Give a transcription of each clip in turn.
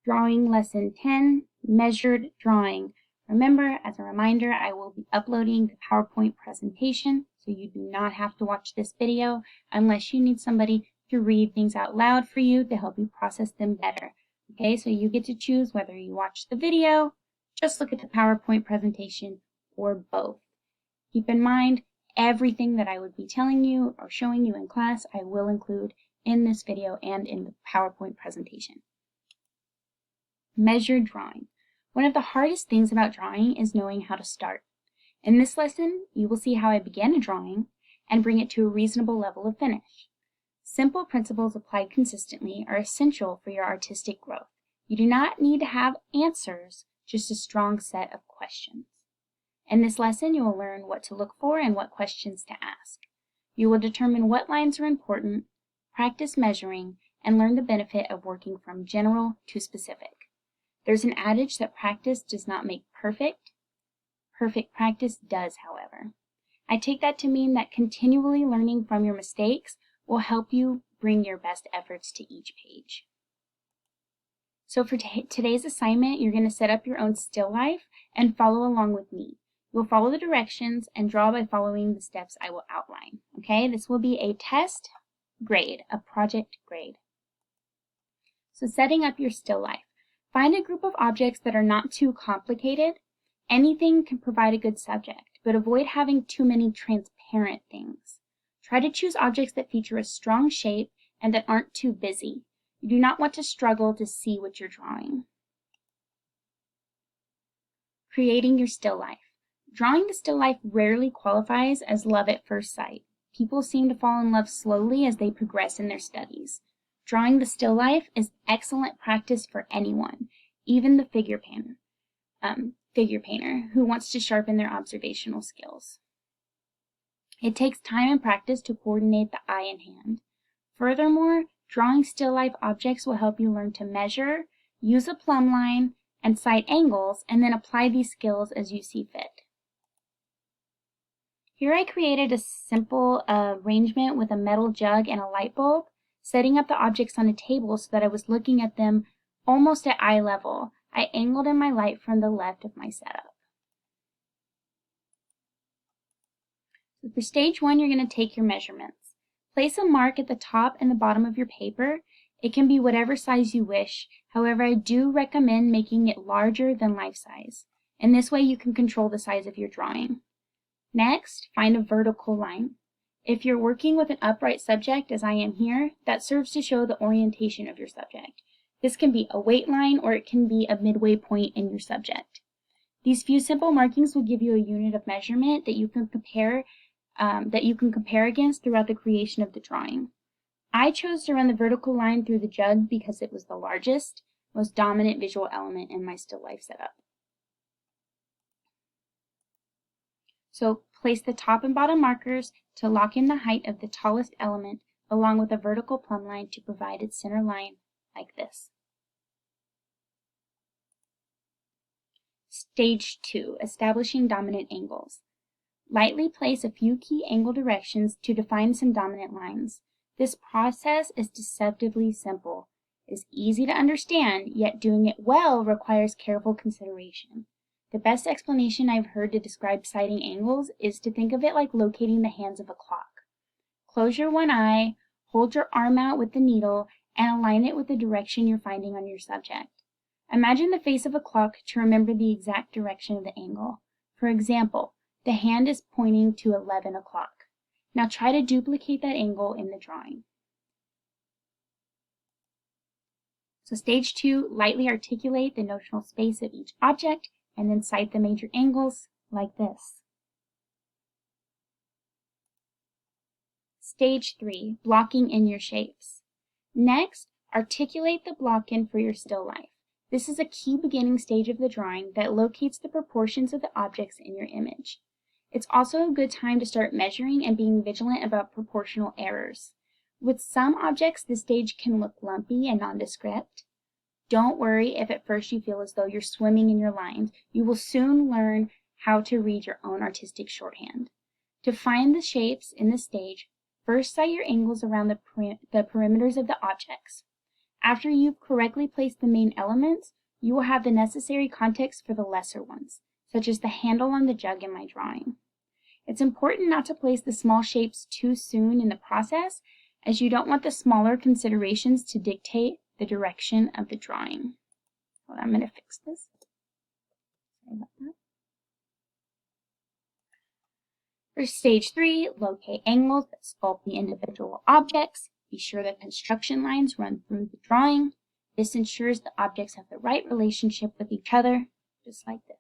Drawing Lesson 10, Measured Drawing. Remember, as a reminder, I will be uploading the PowerPoint presentation, so you do not have to watch this video unless you need somebody to read things out loud for you to help you process them better. Okay, so you get to choose whether you watch the video, just look at the PowerPoint presentation, or both. Keep in mind, everything that I would be telling you or showing you in class, I will include in this video and in the PowerPoint presentation. Measured drawing. One of the hardest things about drawing is knowing how to start. In this lesson, you will see how I began a drawing and bring it to a reasonable level of finish. Simple principles applied consistently are essential for your artistic growth. You do not need to have answers, just a strong set of questions. In this lesson, you will learn what to look for and what questions to ask. You will determine what lines are important, practice measuring, and learn the benefit of working from general to specific. There's an adage that practice does not make perfect. Perfect practice does, however. I take that to mean that continually learning from your mistakes will help you bring your best efforts to each page. So for today's assignment, you're going to set up your own still life and follow along with me. You'll follow the directions and draw by following the steps I will outline. Okay, this will be a test grade, a project grade. So setting up your still life. Find a group of objects that are not too complicated. Anything can provide a good subject, but avoid having too many transparent things. Try to choose objects that feature a strong shape and that aren't too busy. You do not want to struggle to see what you're drawing. Creating your still life. Drawing the still life rarely qualifies as love at first sight. People seem to fall in love slowly as they progress in their studies. Drawing the still life is excellent practice for anyone, even the figure painter who wants to sharpen their observational skills. It takes time and practice to coordinate the eye and hand. Furthermore, drawing still life objects will help you learn to measure, use a plumb line, and sight angles, and then apply these skills as you see fit. Here I created a simple arrangement with a metal jug and a light bulb, setting up the objects on a table so that I was looking at them almost at eye level. I angled in my light from the left of my setup. So for stage 1, you're going to take your measurements. Place a mark at the top and the bottom of your paper. It can be whatever size you wish. However, I do recommend making it larger than life size. In this way, you can control the size of your drawing. Next, find a vertical line. If you're working with an upright subject, as I am here, that serves to show the orientation of your subject. This can be a weight line or it can be a midway point in your subject. These few simple markings will give you a unit of measurement that you can compare against throughout the creation of the drawing. I chose to run the vertical line through the jug because it was the largest, most dominant visual element in my still life setup. So place the top and bottom markers to lock in the height of the tallest element along with a vertical plumb line to provide its center line like this. Stage 2, establishing dominant angles. Lightly place a few key angle directions to define some dominant lines. This process is deceptively simple. It is easy to understand, yet doing it well requires careful consideration. The best explanation I've heard to describe sighting angles is to think of it like locating the hands of a clock. Close your one eye, hold your arm out with the needle, and align it with the direction you're finding on your subject. Imagine the face of a clock to remember the exact direction of the angle. For example, the hand is pointing to 11 o'clock. Now try to duplicate that angle in the drawing. So stage 2, lightly articulate the notional space of each object and then sight the major angles like this. Stage 3, blocking in your shapes. Next, articulate the block in for your still life. This is a key beginning stage of the drawing that locates the proportions of the objects in your image. It's also a good time to start measuring and being vigilant about proportional errors. With some objects, this stage can look lumpy and nondescript. Don't worry if at first you feel as though you're swimming in your lines. You will soon learn how to read your own artistic shorthand. To find the shapes in this stage, first sight your angles around the perimeters of the objects. After you've correctly placed the main elements, you will have the necessary context for the lesser ones, such as the handle on the jug in my drawing. It's important not to place the small shapes too soon in the process, as you don't want the smaller considerations to dictate the direction of the drawing. Hold on, I'm going to fix this. Sorry about that. For stage 3, locate angles that sculpt the individual objects. Be sure that construction lines run through the drawing. This ensures the objects have the right relationship with each other, just like this.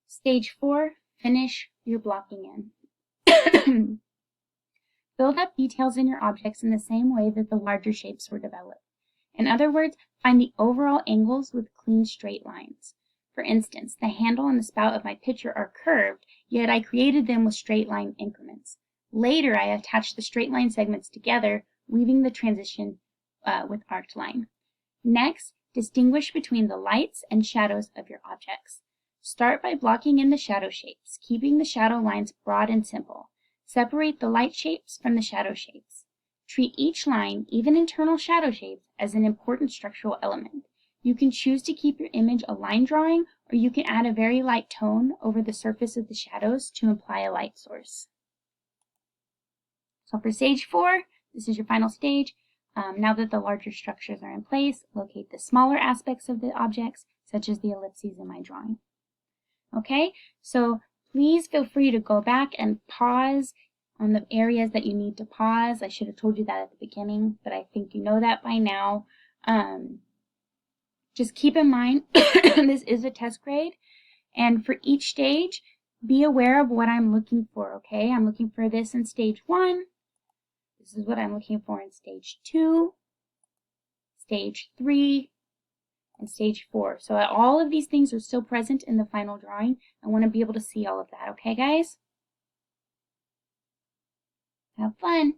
Stage 4, finish your blocking in. Build up details in your objects in the same way that the larger shapes were developed. In other words, find the overall angles with clean straight lines. For instance, the handle and the spout of my pitcher are curved, yet I created them with straight line increments. Later, I attached the straight line segments together, weaving the transition with arced line. Next, distinguish between the lights and shadows of your objects. Start by blocking in the shadow shapes, keeping the shadow lines broad and simple. Separate the light shapes from the shadow shapes. Treat each line, even internal shadow shapes, as an important structural element. You can choose to keep your image a line drawing, or you can add a very light tone over the surface of the shadows to imply a light source. So for stage 4, this is your final stage. Now that the larger structures are in place, locate the smaller aspects of the objects, such as the ellipses in my drawing. Okay, so please feel free to go back and pause on the areas that you need to pause. I should have told you that at the beginning, but I think you know that by now. Just keep in mind, this is a test grade, and for each stage, be aware of what I'm looking for, okay? I'm looking for this in stage 1. This is what I'm looking for in stage 2, stage 3, and stage 4. So all of these things are still present in the final drawing. I want to be able to see all of that, okay, guys? Have fun!